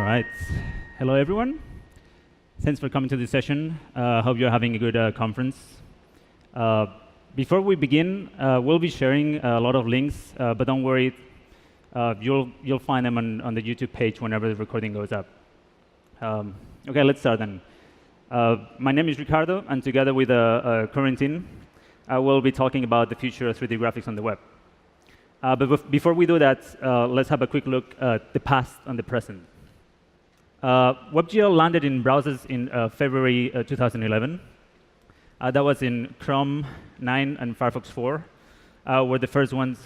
right. Hello, everyone. Thanks for coming to this session. Hope you're having a good conference. Before we begin, we'll be sharing a lot of links, but don't worry, you'll find them on the YouTube page whenever the recording goes up. OK, let's start then. My name is Ricardo, and together with Corentin, I will be talking about the future of 3D graphics on the web. But before we do that, let's have a quick look at the past and the present. WebGL landed in browsers in February 2011. That was in Chrome 9 and Firefox 4, were the first ones.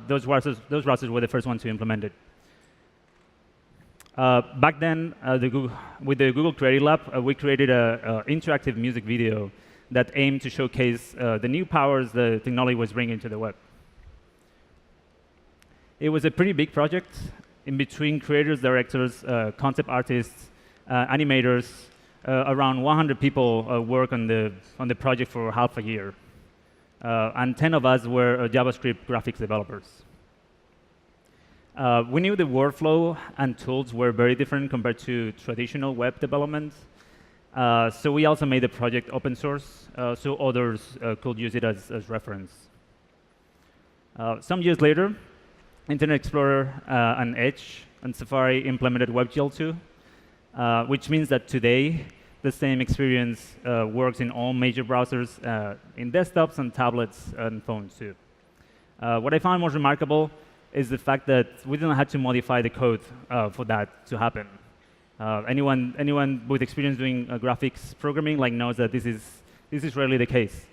Those browsers were the first ones to implement it. Back then, with the Google Creative Lab, we created an interactive music video that aimed to showcase the new powers the technology was bringing to the web. It was a pretty big project. In between creators, directors, concept artists, animators, around 100 people worked on the project for half a year. And 10 of us were JavaScript graphics developers. We knew the workflow and tools were very different compared to traditional web development. So we also made the project open source so others could use it as reference. Some years later, Internet Explorer and Edge and Safari implemented WebGL 2, which means that today the same experience works in all major browsers, in desktops and tablets and phones too. What I found most remarkable is the fact that we didn't have to modify the code for that to happen. Anyone with experience doing graphics programming knows that this is rarely the case.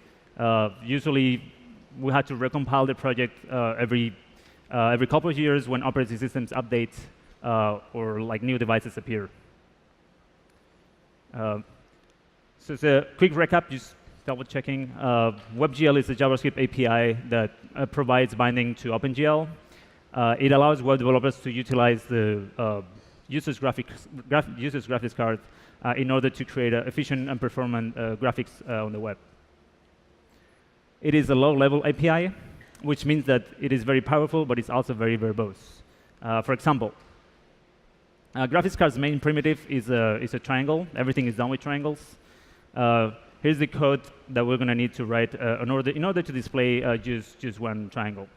Usually, we had to recompile the project every couple of years when operating systems update or new devices appear. So it's a quick recap, just double checking. WebGL is a JavaScript API that provides binding to OpenGL. It allows web developers to utilize the user's graphics card in order to create efficient and performant graphics on the web. It is a low-level API, which means that it is very powerful, but it's also very verbose. For example, graphics card's main primitive is a triangle. Everything is done with triangles. Here's the code that we're going to need to write in order to display just one triangle.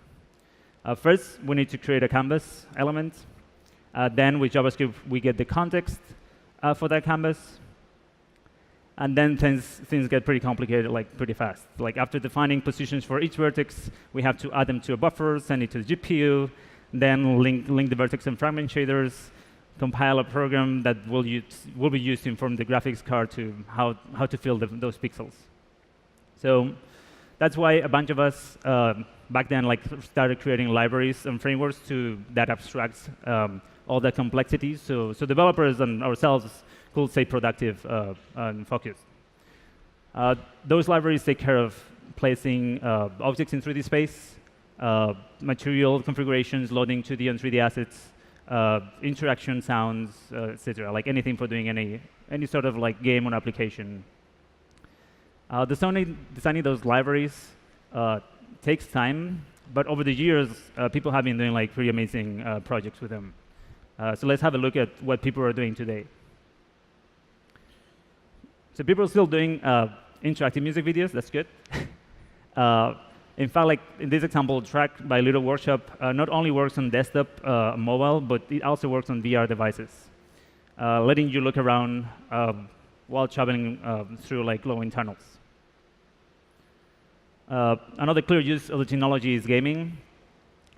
First, we need to create a canvas element. Then, with JavaScript, we get the context for that canvas. And then things get pretty complicated, pretty fast. After defining positions for each vertex, we have to add them to a buffer, send it to the GPU, then link the vertex and fragment shaders, compile a program that will be used to inform the graphics card to how to fill those pixels. So that's why a bunch of us back then started creating libraries and frameworks that abstracts all that complexity, so developers and ourselves could stay productive and focused. Those libraries take care of placing objects in 3D space, material configurations, loading 2D and 3D assets, interaction sounds, etc. Anything for doing any sort of game or application. Designing those libraries takes time, but over the years, people have been doing pretty amazing projects with them. So let's have a look at what people are doing today. So people are still doing interactive music videos. That's good. In fact, in this example, Track by Little Workshop not only works on desktop, mobile, but it also works on VR devices, letting you look around while traveling through glowing tunnels. Another clear use of the technology is gaming.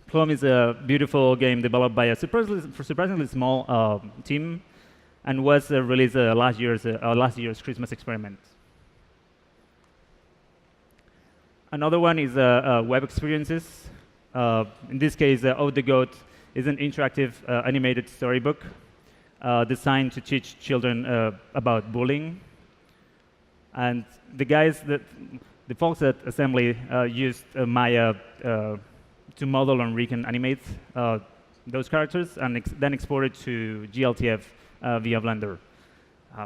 Plum is a beautiful game developed by a surprisingly small team, and was released last year's Christmas experiment. Another one is web experiences. In this case, Ode the Goat is an interactive animated storybook designed to teach children about bullying. And the folks at Assembly used Maya to model and animate those characters, and then export it to GLTF via Blender.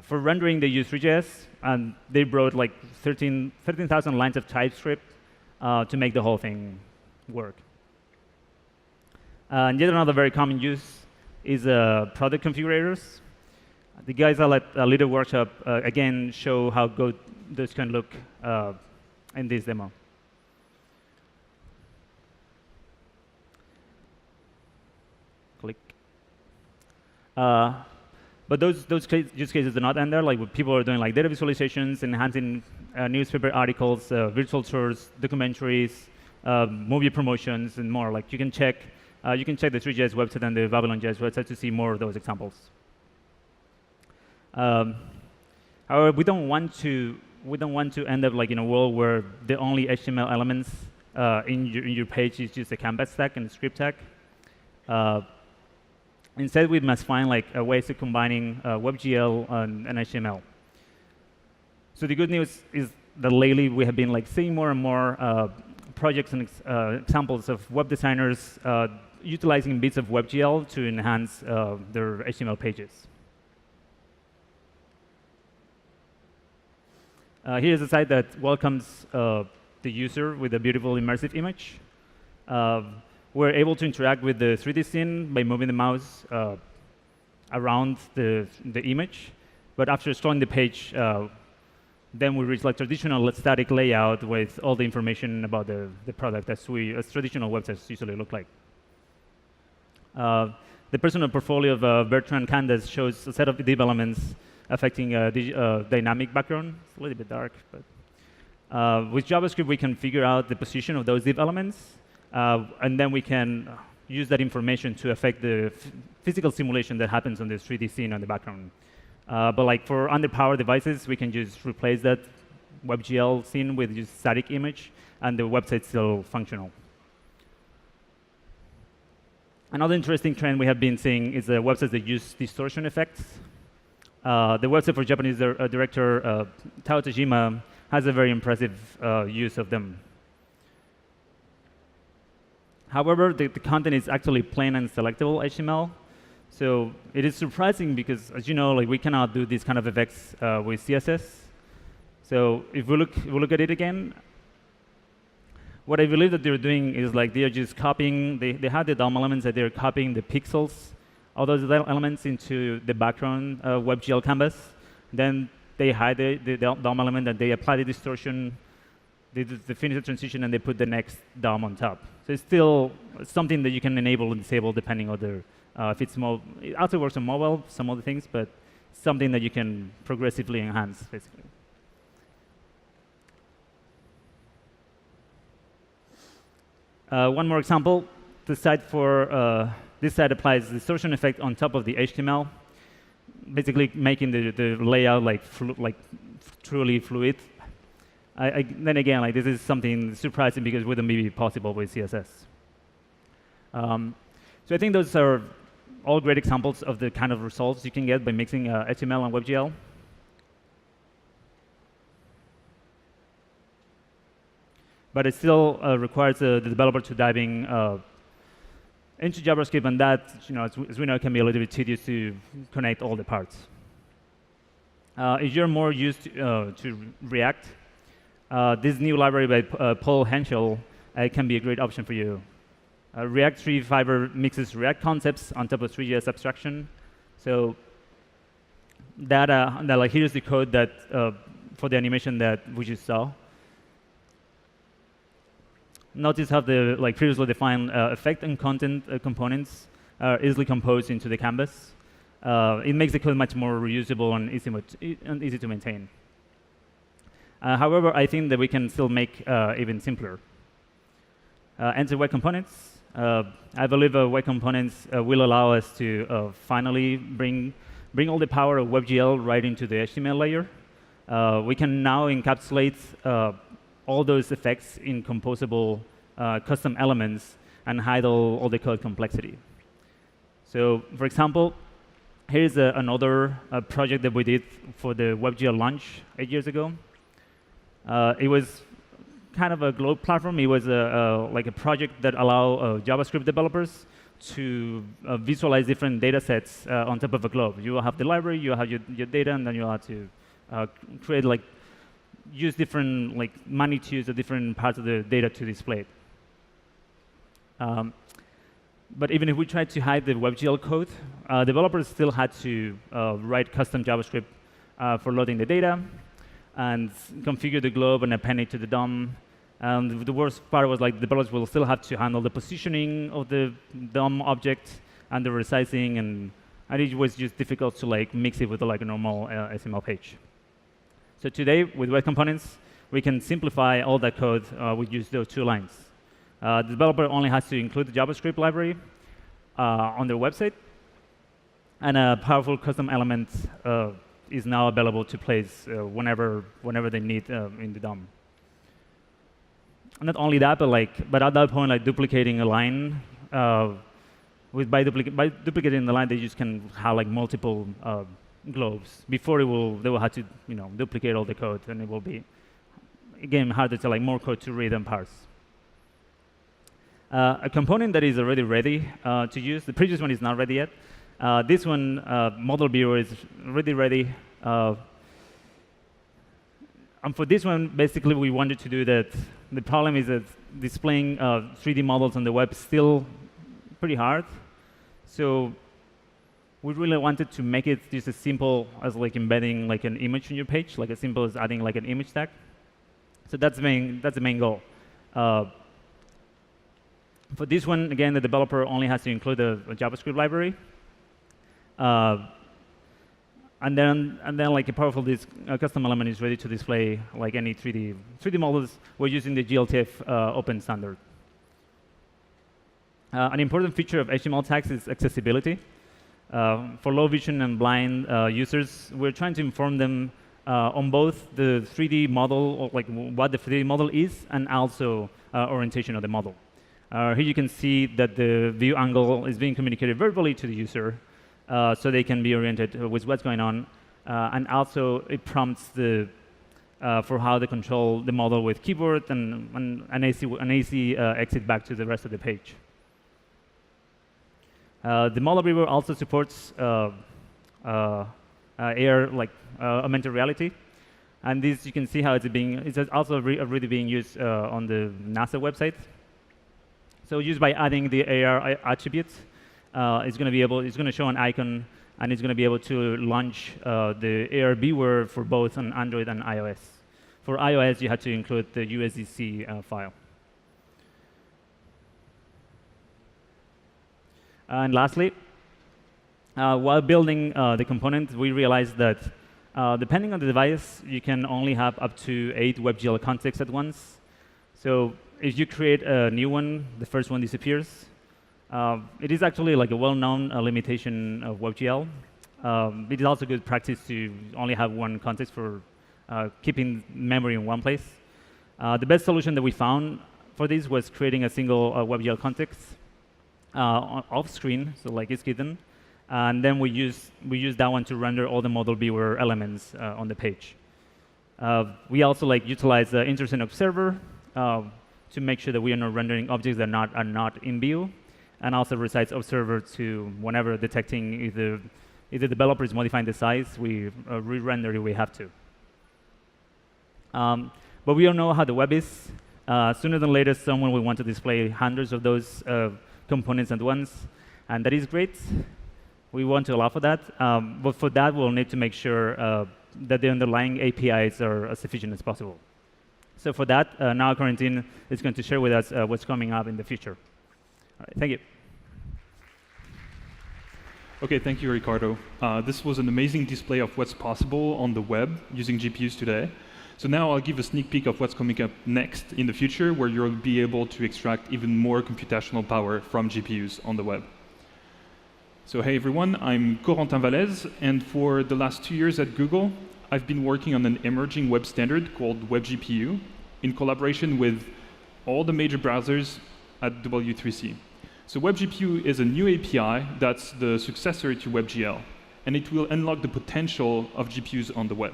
For rendering, they used three.js, and they wrote 13,000 lines of TypeScript to make the whole thing work. And yet another very common use is product configurators. The guys at a little workshop again show how good this can look in this demo. Click. But those use cases do not end there. Like people are doing like data visualizations, enhancing newspaper articles, virtual tours, documentaries, movie promotions, and more. Like you can check the three.js website and the Babylon.js website to see more of those examples. However, we don't want to end up like in a world where the only HTML elements in your page is just a canvas tag and a script tag. Instead, we must find like ways of combining WebGL and HTML. So the good news is that lately we have been like seeing more and more projects and examples of web designers utilizing bits of WebGL to enhance their HTML pages. Here's a site that welcomes the user with a beautiful immersive image. We're able to interact with the 3D scene by moving the mouse around the image. But after scrolling the page, then we reach like traditional static layout with all the information about the product as traditional websites usually look like. The personal portfolio of Bertrand Candace shows a set of div elements affecting dynamic background. It's a little bit dark, but with JavaScript we can figure out the position of those div elements. And then we can use that information to affect the physical simulation that happens on the 3D scene on the background. But like for underpowered devices, we can just replace that WebGL scene with just static image, and the website's still functional. Another interesting trend we have been seeing is the websites that use distortion effects. The website for Japanese director Tao Tajima has a very impressive use of them. However, the content is actually plain and selectable HTML. So it is surprising because, as you know, like we cannot do these kind of effects with CSS. So if we look at it again, what I believe that they're doing is like they are just copying. They have the DOM elements that they're copying the pixels, all those elements into the background WebGL canvas. Then they hide the DOM element and they apply the distortion. They finish the transition and they put the next DOM on top. So it's still something that you can enable and disable depending on the if it's it also works on mobile, some other things, but something that you can progressively enhance, basically. One more example. This site applies the distortion effect on top of the HTML, basically making the layout like truly fluid. Then again, like this is something surprising because it wouldn't be possible with CSS. So I think those are all great examples of the kind of results you can get by mixing HTML and WebGL. But it still requires the developer to dive into JavaScript, and that, as we know, can be a little bit tedious to connect all the parts. If you're more used to React, this new library by Paul Henschel can be a great option for you. React 3 Fibre mixes React concepts on top of 3.js abstraction. So like here's the code that for the animation that we just saw. Notice how the previously defined effect and content components are easily composed into the canvas. It makes the code much more reusable and easy to maintain. However, I think that we can still make even simpler. Enter web components. I believe web components will allow us to finally bring all the power of WebGL right into the HTML layer. We can now encapsulate all those effects in composable custom elements and hide all the code complexity. So, for example, here's another project that we did for the WebGL launch 8 years ago. It was kind of a globe platform. It was like a project that allowed JavaScript developers to visualize different data sets on top of a globe. You will have the library, you will have your data, and then you will have to create use different magnitudes of different parts of the data to display it. But even if we tried to hide the WebGL code, developers still had to write custom JavaScript for loading the data and configure the globe and append it to the DOM. And the worst part was like developers will still have to handle the positioning of the DOM object and the resizing, and it was just difficult to like mix it with like a normal HTML page. So today, with web components, we can simplify all that code with just those 2 lines. The developer only has to include the JavaScript library on their website, and a powerful custom element is now available to place whenever they need in the DOM. Not only that, but at that point, like duplicating a line, by duplicating the line, they just can have like multiple globes. Before they will have to duplicate all the code, and it will be again harder to like more code to read and parse. A component that is already ready to use. The previous one is not ready yet. This one, model viewer, is already ready. And for this one, basically, we wanted to do that. The problem is that displaying 3D models on the web is still pretty hard. So we really wanted to make it just as simple as like embedding like an image on your page, like as simple as adding like an image tag. So that's the main goal. For this one, again, the developer only has to include a JavaScript library. And then like a powerful custom element is ready to display like any 3D models. We're using the GLTF open standard. An important feature of HTML tags is accessibility. For low vision and blind users, we're trying to inform them on both the 3D model, or like what the 3D model is, and also orientation of the model. Here you can see that the view angle is being communicated verbally to the user, so they can be oriented with what's going on. And also, it prompts for how to control the model with keyboard and an AC exit back to the rest of the page. The model viewer also supports AR, like augmented reality. And this, you can see how it's also already being used on the NASA website. So just by adding the AR attributes, it's going to show an icon, and it's going to be able to launch the AR viewer for both on Android and iOS. For iOS, you had to include the USDC file. And lastly, while building the component, we realized that depending on the device, you can only have up to 8 WebGL contexts at once. So if you create a new one, the first one disappears. It is actually like a well-known limitation of WebGL. It is also good practice to only have one context for keeping memory in one place. The best solution that we found for this was creating a single WebGL context off screen, so like it's hidden, and then we use that one to render all the model viewer elements on the page. We also like utilize the intercent observer to make sure that we are not rendering objects that are not in view, and also resize observer to whenever detecting if the developer is modifying the size, we re-render if we have to. But we all know how the web is. Sooner than later, someone will want to display hundreds of those components at once, and that is great. We want to allow for that, but for that, we'll need to make sure that the underlying APIs are as efficient as possible. So for that, now Corentin is going to share with us what's coming up in the future. All right, thank you. OK, thank you, Ricardo. This was an amazing display of what's possible on the web using GPUs today. So now I'll give a sneak peek of what's coming up next in the future, where you'll be able to extract even more computational power from GPUs on the web. So hey, everyone, I'm Corentin Vallès, and for the last 2 years at Google, I've been working on an emerging web standard called WebGPU in collaboration with all the major browsers at W3C. So WebGPU is a new API that's the successor to WebGL, and it will unlock the potential of GPUs on the web.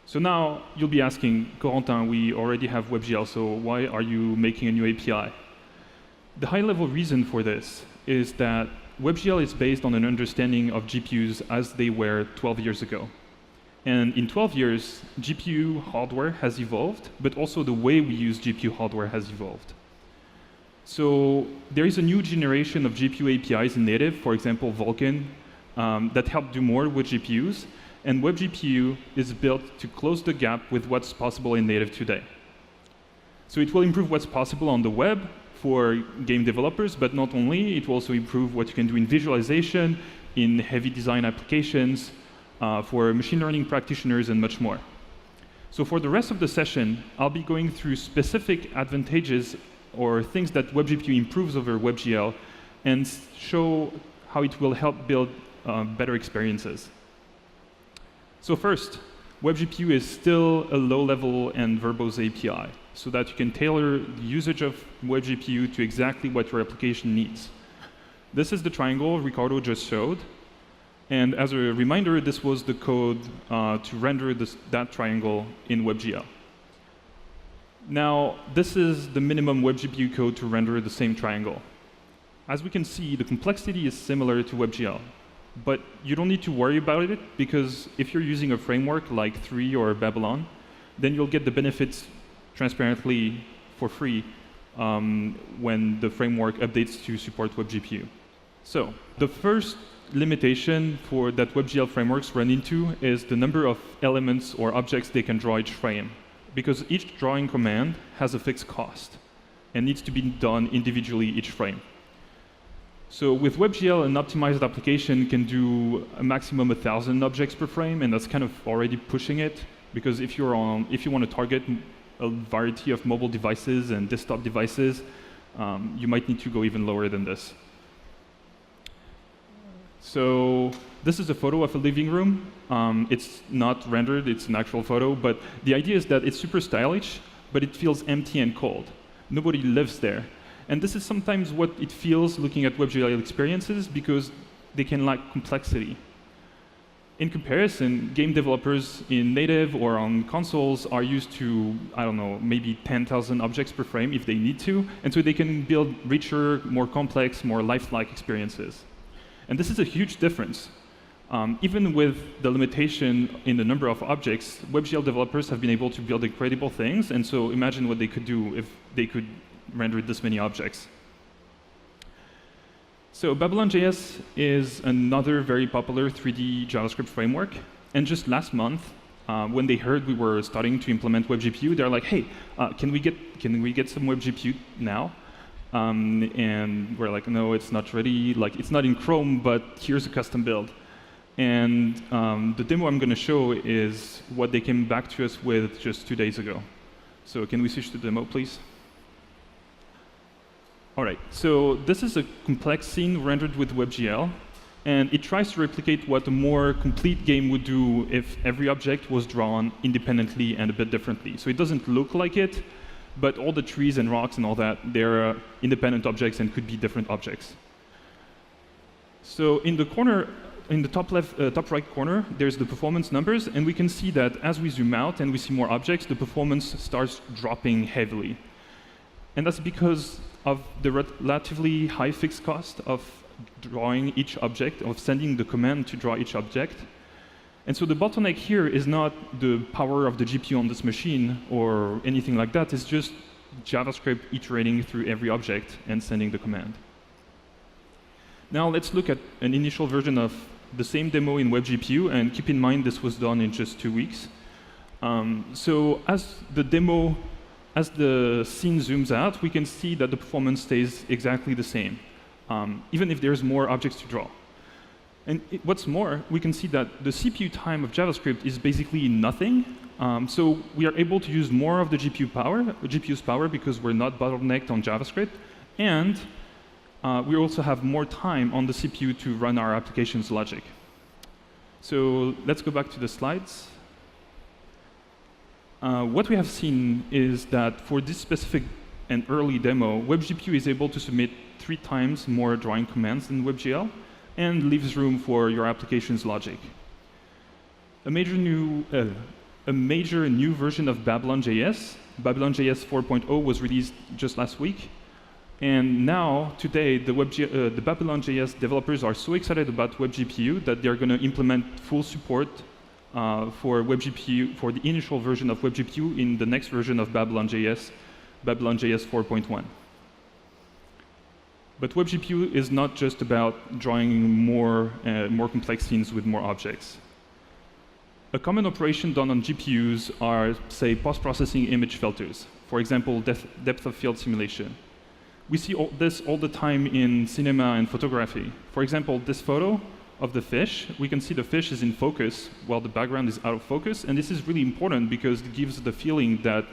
So now you'll be asking, Corentin, we already have WebGL, so why are you making a new API? The high-level reason for this is that WebGL is based on an understanding of GPUs as they were 12 years ago. And in 12 years, GPU hardware has evolved, but also the way we use GPU hardware has evolved. So there is a new generation of GPU APIs in native, for example, Vulkan, that help do more with GPUs. And WebGPU is built to close the gap with what's possible in native today. So it will improve what's possible on the web for game developers, but not only, it will also improve what you can do in visualization, in heavy design applications, for machine learning practitioners, and much more. So for the rest of the session, I'll be going through specific advantages or things that WebGPU improves over WebGL and show how it will help build better experiences. So first, WebGPU is still a low-level and verbose API, so that you can tailor the usage of WebGPU to exactly what your application needs. This is the triangle Ricardo just showed. And as a reminder, this was the code to render that triangle in WebGL. Now, this is the minimum WebGPU code to render the same triangle. As we can see, the complexity is similar to WebGL. But you don't need to worry about it, because if you're using a framework like Three or Babylon, then you'll get the benefits transparently for free when the framework updates to support WebGPU. So the first limitation that WebGL frameworks run into is the number of elements or objects they can draw each frame, because each drawing command has a fixed cost and needs to be done individually each frame. So with WebGL, an optimized application can do a maximum 1,000 objects per frame, and that's kind of already pushing it, because if you want to target a variety of mobile devices and desktop devices, you might need to go even lower than this. So this is a photo of a living room. It's not rendered, it's an actual photo, but the idea is that it's super stylish, but it feels empty and cold. Nobody lives there. And this is sometimes what it feels looking at WebGL experiences, because they can lack complexity. In comparison, game developers in native or on consoles are used to, I don't know, maybe 10,000 objects per frame if they need to, and so they can build richer, more complex, more lifelike experiences. And this is a huge difference. Even with the limitation in the number of objects, WebGL developers have been able to build incredible things, and so imagine what they could do if they could render this many objects. So Babylon.js is another very popular 3D JavaScript framework, and just last month, when they heard we were starting to implement WebGPU, they're like, hey, can we get some WebGPU now? And we're like, no, it's not ready. Like, it's not in Chrome, but here's a custom build. And the demo I'm going to show is what they came back to us with just 2 days ago. So can we switch to the demo, please? All right, so this is a complex scene rendered with WebGL, and it tries to replicate what a more complete game would do if every object was drawn independently and a bit differently. So it doesn't look like it, but all the trees and rocks and all that, they're independent objects and could be different objects. So in the corner, in the top right corner, there's the performance numbers, and we can see that as we zoom out and we see more objects, the performance starts dropping heavily. And that's because of the relatively high fixed cost of drawing each object, of sending the command to draw each object. And so the bottleneck here is not the power of the GPU on this machine or anything like that. It's just JavaScript iterating through every object and sending the command. Now let's look at an initial version of the same demo in WebGPU, and keep in mind this was done in just 2 weeks. So as the scene zooms out, we can see that the performance stays exactly the same, even if there's more objects to draw. And what's more, we can see that the CPU time of JavaScript is basically nothing. So we are able to use more of the GPU's power because we're not bottlenecked on JavaScript. And we also have more time on the CPU to run our application's logic. So let's go back to the slides. What we have seen is that for this specific and early demo, WebGPU is able to submit 3 times more drawing commands than WebGL and leaves room for your application's logic. A major new version of Babylon.js, Babylon.js 4.0, was released just last week. And now, today, the Babylon.js developers are so excited about WebGPU that they're going to implement full support for WebGPU, for the initial version of WebGPU in the next version of Babylon.js, Babylon.js 4.1. But WebGPU is not just about drawing more complex scenes with more objects. A common operation done on GPUs are, say, post-processing image filters. For example, depth of field simulation. We see this all the time in cinema and photography. For example, this photo of the fish, we can see the fish is in focus while the background is out of focus, and this is really important because it gives the feeling that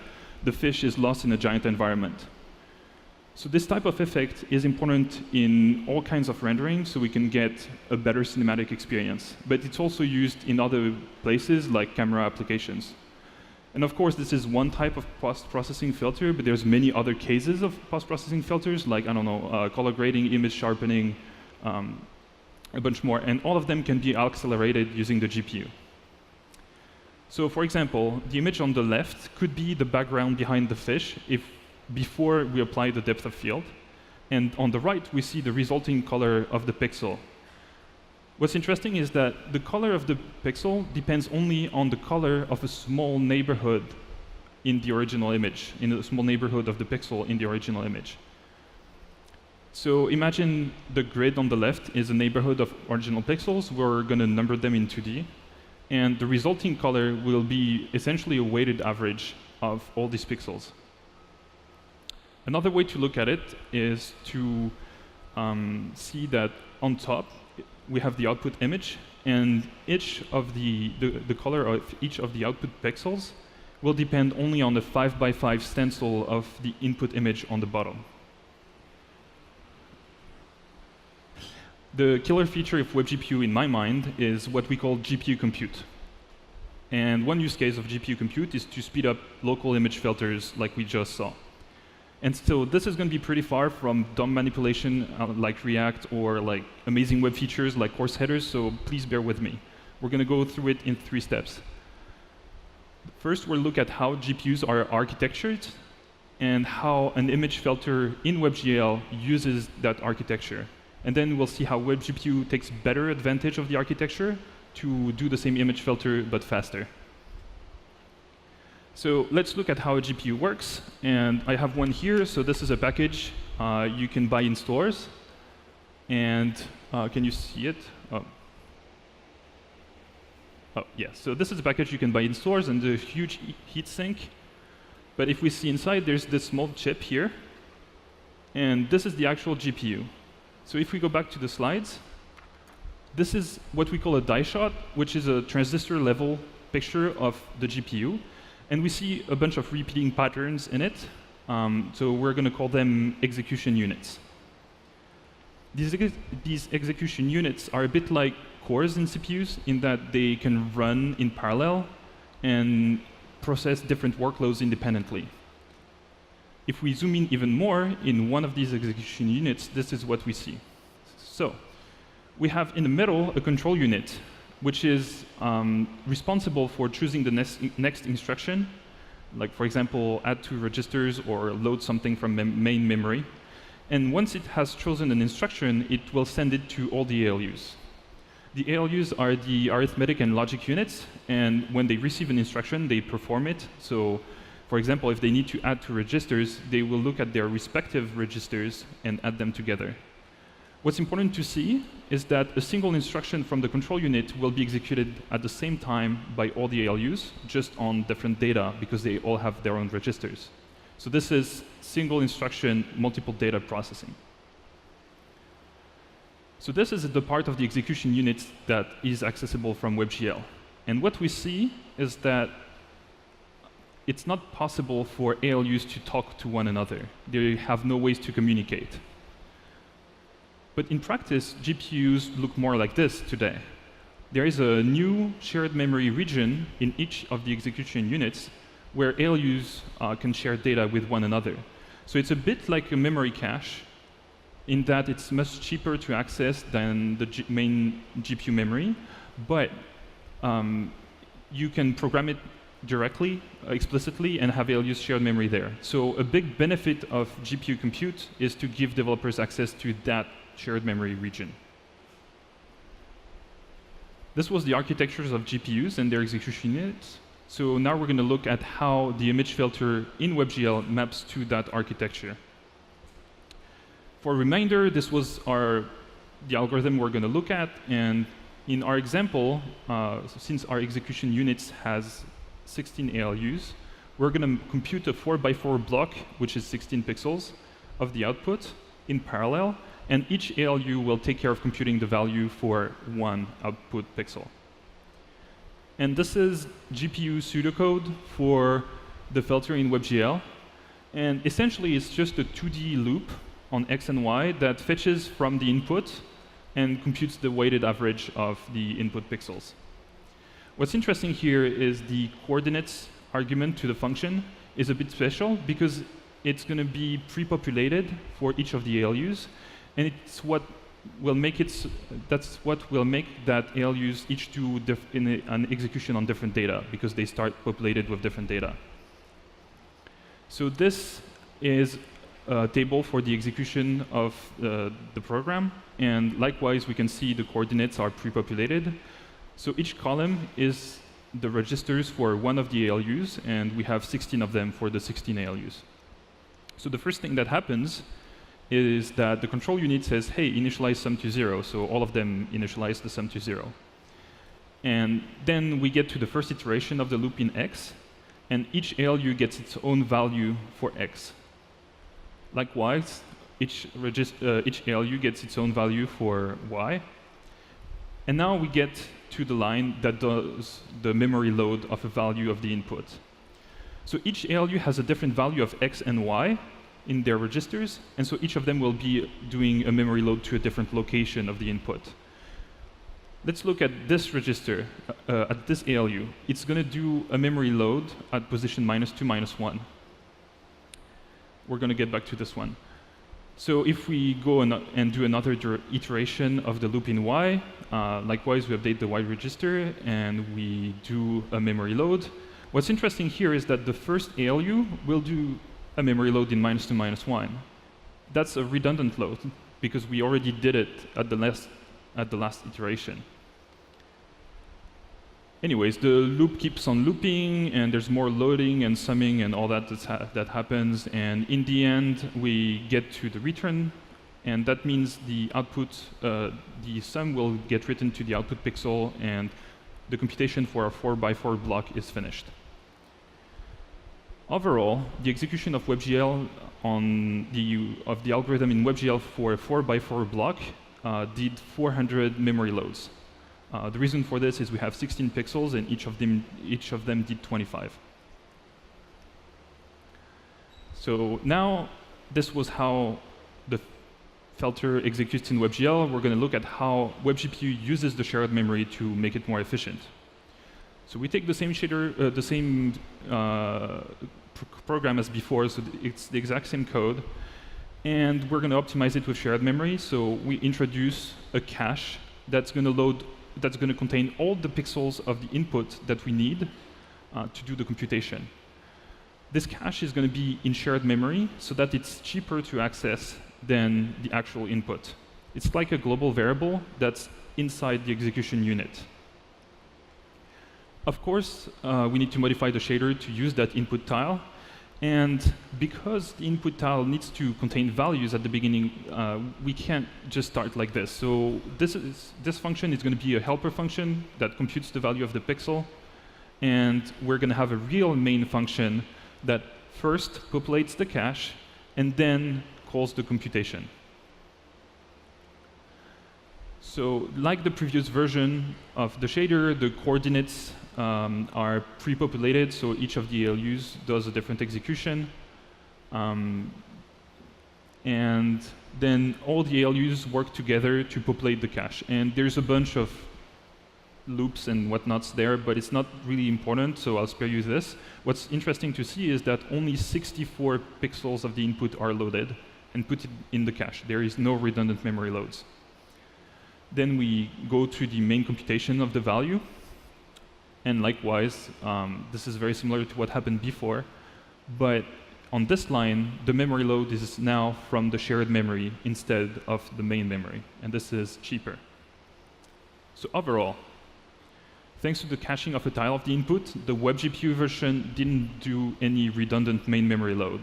the fish is lost in a giant environment. So this type of effect is important in all kinds of rendering, so we can get a better cinematic experience. But it's also used in other places, like camera applications. And of course, this is one type of post-processing filter, but there's many other cases of post-processing filters, like, I don't know, color grading, image sharpening, a bunch more. And all of them can be accelerated using the GPU. So for example, the image on the left could be the background behind the fish before we apply the depth of field. And on the right, we see the resulting color of the pixel. What's interesting is that the color of the pixel depends only on the color of a small neighborhood in the original image, in a small neighborhood of the pixel in the original image. So imagine the grid on the left is a neighborhood of original pixels. We're going to number them in 2D. And the resulting color will be essentially a weighted average of all these pixels. Another way to look at it is to see that on top, we have the output image, and each of the color of each of the output pixels will depend only on the 5x5 stencil of the input image on the bottom. The killer feature of WebGPU, in my mind, is what we call GPU compute. And one use case of GPU compute is to speed up local image filters like we just saw. And so this is going to be pretty far from DOM manipulation like React or like amazing web features like course headers, so please bear with me. We're going to go through it in 3 steps. First, we'll look at how GPUs are architectured and how an image filter in WebGL uses that architecture. And then we'll see how WebGPU takes better advantage of the architecture to do the same image filter but faster. So let's look at how a GPU works. And I have one here. So this is a package you can buy in stores. And can you see it? Oh, yeah. So this is a package you can buy in stores and a huge heat sink. But if we see inside, there's this small chip here. And this is the actual GPU. So if we go back to the slides, this is what we call a die shot, which is a transistor level picture of the GPU. And we see a bunch of repeating patterns in it. So we're going to call them execution units. These execution units are a bit like cores in CPUs in that they can run in parallel and process different workloads independently. If we zoom in even more, in one of these execution units, this is what we see. So we have in the middle a control unit, which is responsible for choosing the next instruction, like, for example, add 2 registers or load something from main memory. And once it has chosen an instruction, it will send it to all the ALUs. The ALUs are the arithmetic and logic units, and when they receive an instruction, they perform it. So, for example, if they need to add 2 registers, they will look at their respective registers and add them together. What's important to see is that a single instruction from the control unit will be executed at the same time by all the ALUs, just on different data, because they all have their own registers. So this is single instruction, multiple data processing. So this is the part of the execution unit that is accessible from WebGL. And what we see is that it's not possible for ALUs to talk to one another. They have no ways to communicate. But in practice, GPUs look more like this today. There is a new shared memory region in each of the execution units where ALUs can share data with one another. So it's a bit like a memory cache in that it's much cheaper to access than the main GPU memory, but you can program it directly, explicitly, and have ALUs shared memory there. So a big benefit of GPU compute is to give developers access to that shared memory region. This was the architectures of GPUs and their execution units. So now we're going to look at how the image filter in WebGL maps to that architecture. For a reminder, this was the algorithm we're going to look at. And in our example, since our execution units has 16 ALUs, we're going to compute a 4x4 block, which is 16 pixels, of the output in parallel. And each ALU will take care of computing the value for one output pixel. And this is GPU pseudocode for the filter in WebGL. And essentially, it's just a 2D loop on x and y that fetches from the input and computes the weighted average of the input pixels. What's interesting here is the coordinates argument to the function is a bit special because it's going to be pre-populated for each of the ALUs, and it's what will make that's what will make that ALUs each do an execution on different data because they start populated with different data. So this is a table for the execution of the program, and likewise we can see the coordinates are pre-populated. So each column is the registers for one of the ALUs, and we have 16 of them for the 16 ALUs. So the first thing that happens is that the control unit says, hey, initialize sum to 0. So all of them initialize the sum to 0. And then we get to the first iteration of the loop in x, and each ALU gets its own value for x. Likewise, each ALU gets its own value for y. And now we get to the line that does the memory load of a value of the input. So each ALU has a different value of x and y in their registers, and so each of them will be doing a memory load to a different location of the input. Let's look at this register, at this ALU. It's going to do a memory load at position -2, -1. We're going to get back to this one. So if we go and do another iteration of the loop in y, likewise we update the y register and we do a memory load. What's interesting here is that the first ALU will do a memory load in -2, -1. That's a redundant load because we already did it at the last iteration. Anyways, the loop keeps on looping, and there's more loading and summing and all that happens. And in the end, we get to the return, and that means the output, the sum will get written to the output pixel, and the computation for a 4x4 block is finished. Overall, the execution of WebGL of the algorithm in WebGL for a 4x4 block did 400 memory loads. The reason for this is we have 16 pixels, and each of them did 25. So now this was how the filter executes in WebGL. We're going to look at how WebGPU uses the shared memory to make it more efficient. So we take the same shader, the same program as before, so it's the exact same code, and we're going to optimize it with shared memory. So we introduce a cache that's going to contain all the pixels of the input that we need to do the computation. This cache is going to be in shared memory so that it's cheaper to access than the actual input. It's like a global variable that's inside the execution unit. Of course, we need to modify the shader to use that input tile. And because the input tile needs to contain values at the beginning, we can't just start like this. So this function is going to be a helper function that computes the value of the pixel. And we're going to have a real main function that first populates the cache and then calls the computation. So like the previous version of the shader, the coordinates are pre-populated, so each of the ALUs does a different execution. And then all the ALUs work together to populate the cache. And there's a bunch of loops and whatnots there, but it's not really important, so I'll spare you this. What's interesting to see is that only 64 pixels of the input are loaded and put it in the cache. There is no redundant memory loads. Then we go to the main computation of the value. And likewise, this is very similar to what happened before. But on this line, the memory load is now from the shared memory instead of the main memory. And this is cheaper. So overall, thanks to the caching of a tile of the input, the WebGPU version didn't do any redundant main memory load.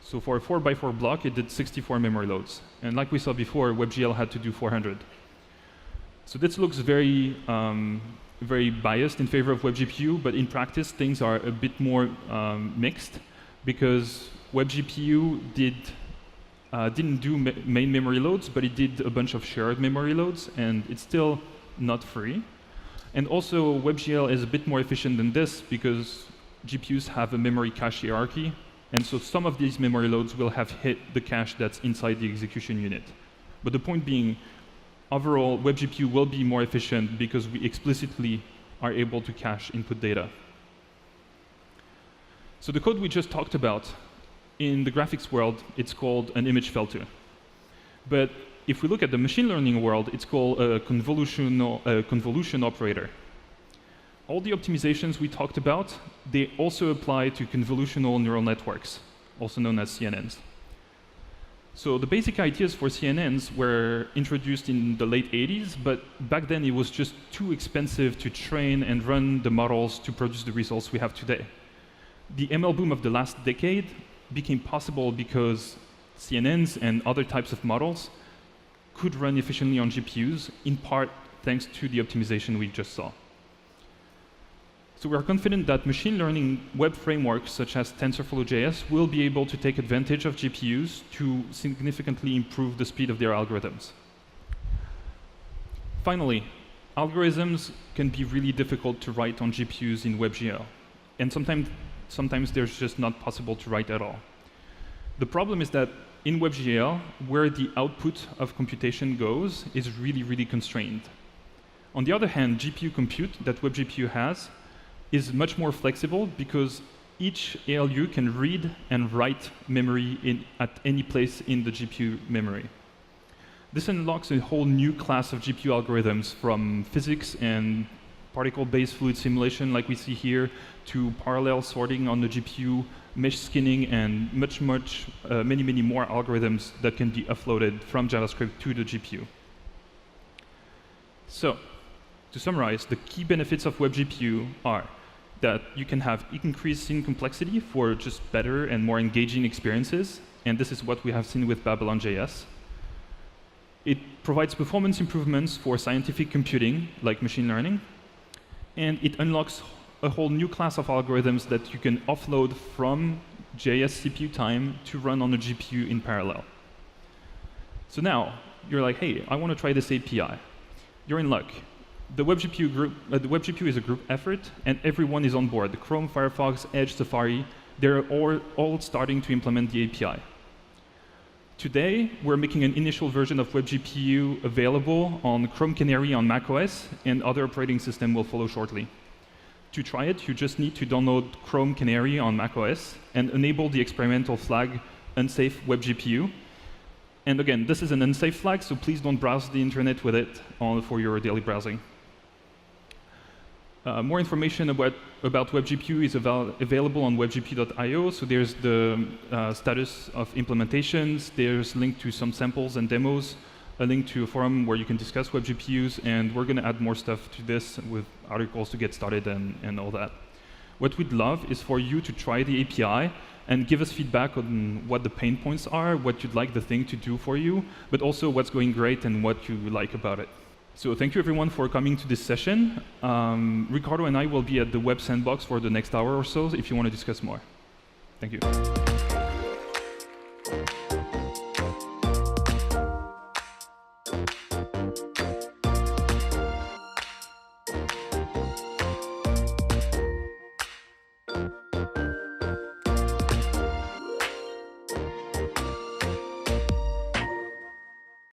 So for a 4x4 block, it did 64 memory loads. And like we saw before, WebGL had to do 400. So this looks very, very biased in favor of WebGPU, but in practice, things are a bit more mixed, because WebGPU didn't do main memory loads, but it did a bunch of shared memory loads, and it's still not free. And also, WebGL is a bit more efficient than this, because GPUs have a memory cache hierarchy, and so some of these memory loads will have hit the cache that's inside the execution unit. But the point being, overall, WebGPU will be more efficient because we explicitly are able to cache input data. So the code we just talked about, in the graphics world, it's called an image filter. But if we look at the machine learning world, it's called a convolution operator. All the optimizations we talked about, they also apply to convolutional neural networks, also known as CNNs. So the basic ideas for CNNs were introduced in the late 80s, but back then it was just too expensive to train and run the models to produce the results we have today. The ML boom of the last decade became possible because CNNs and other types of models could run efficiently on GPUs, in part thanks to the optimization we just saw. So we are confident that machine learning web frameworks such as Tensorflow.js will be able to take advantage of GPUs to significantly improve the speed of their algorithms. Finally, algorithms can be really difficult to write on GPUs in WebGL, and sometimes they're just not possible to write at all. The problem is that in WebGL, where the output of computation goes is really, really constrained. On the other hand, GPU compute that WebGPU has is much more flexible because each ALU can read and write memory at any place in the GPU memory. This unlocks a whole new class of GPU algorithms, from physics and particle-based fluid simulation like we see here, to parallel sorting on the GPU, mesh skinning, and many more algorithms that can be offloaded from JavaScript to the GPU. So, to summarize, the key benefits of WebGPU are that you can have increasing complexity for just better and more engaging experiences, and this is what we have seen with Babylon.js. It provides performance improvements for scientific computing, like machine learning, and it unlocks a whole new class of algorithms that you can offload from JS CPU time to run on the GPU in parallel. So now, you're like, hey, I want to try this API. You're in luck. The WebGPU is a group effort, and everyone is on board. Chrome, Firefox, Edge, Safari, they're all starting to implement the API. Today, we're making an initial version of WebGPU available on Chrome Canary on macOS, and other operating systems will follow shortly. To try it, you just need to download Chrome Canary on macOS and enable the experimental flag unsafe WebGPU. And again, this is an unsafe flag, so please don't browse the internet with it for your daily browsing. More information about WebGPU is available on webgpu.io. So there's the status of implementations. There's a link to some samples and demos, a link to a forum where you can discuss WebGPUs, and we're going to add more stuff to this with articles to get started and all that. What we'd love is for you to try the API and give us feedback on what the pain points are, what you'd like the thing to do for you, but also what's going great and what you like about it. So thank you everyone for coming to this session. Ricardo and I will be at the Web Sandbox for the next hour or so if you want to discuss more. Thank you.